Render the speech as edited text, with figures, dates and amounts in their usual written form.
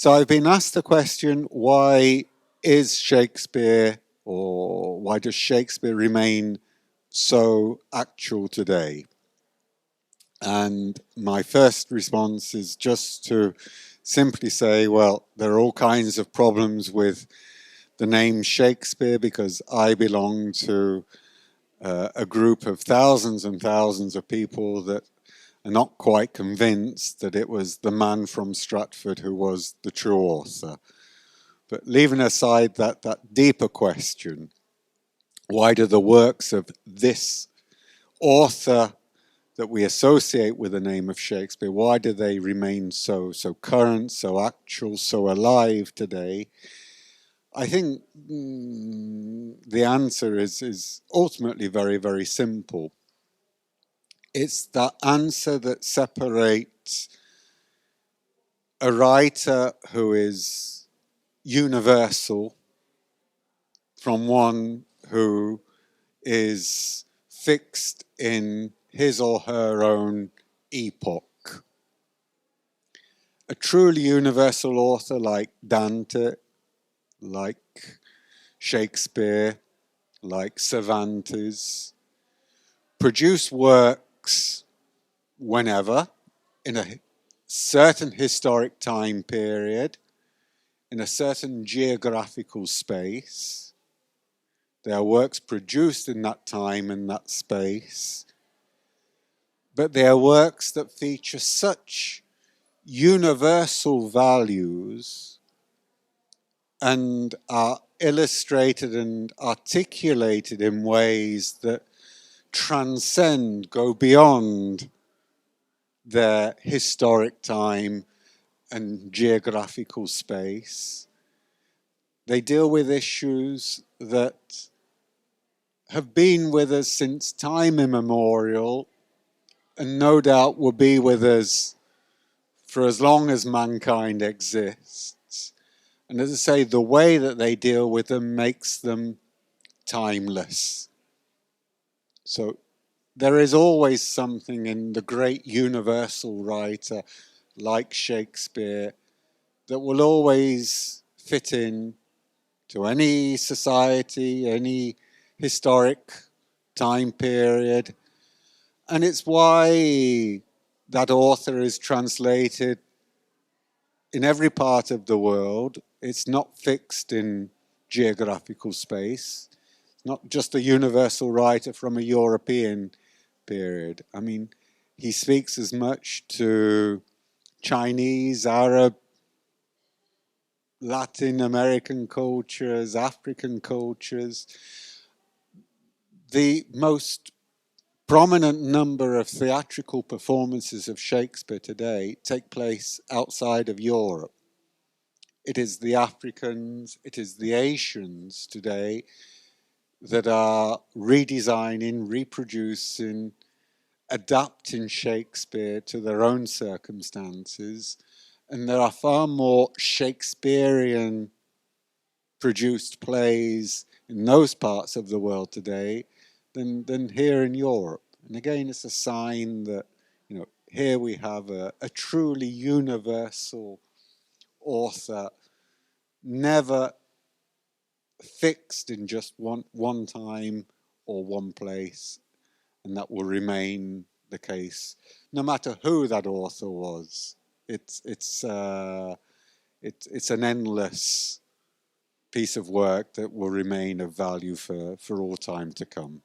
So I've been asked the question, why is Shakespeare, or why does Shakespeare remain so actual today? And my first response is just to simply say, well, there are all kinds of problems with the name Shakespeare, because I belong to a group of thousands and thousands of people that are not quite convinced that it was the man from Stratford who was the true author. But leaving aside that deeper question, why do the works of this author that we associate with the name of Shakespeare, why do they remain so current, so actual, so alive today? I think the answer is ultimately very, very simple. It's that answer that separates a writer who is universal from one who is fixed in his or her own epoch. A truly universal author like Dante, like Shakespeare, like Cervantes, produce works whenever, in a certain historic time period, in a certain geographical space. They are works produced in that time and that space, but they are works that feature such universal values and are illustrated and articulated in ways that transcend, go beyond their historic time and geographical space. They deal with issues that have been with us since time immemorial, and no doubt will be with us for as long as mankind exists. And as I say, the way that they deal with them makes them timeless. So there is always something in the great universal writer like Shakespeare that will always fit in to any society, any historic time period. And it's why that author is translated in every part of the world. It's not fixed in geographical space. It's not just a universal writer from a European period. I mean, he speaks as much to Chinese, Arab, Latin American cultures, African cultures. The most prominent number of theatrical performances of Shakespeare today take place outside of Europe. It is the Africans, it is the Asians today that are redesigning, reproducing, adapting Shakespeare to their own circumstances. And there are far more Shakespearean produced plays in those parts of the world today than here in Europe. And again, it's a sign that, here we have a truly universal author, never fixed in just one time or one place, and that will remain the case no matter who that author was. It's an endless piece of work that will remain of value for all time to come.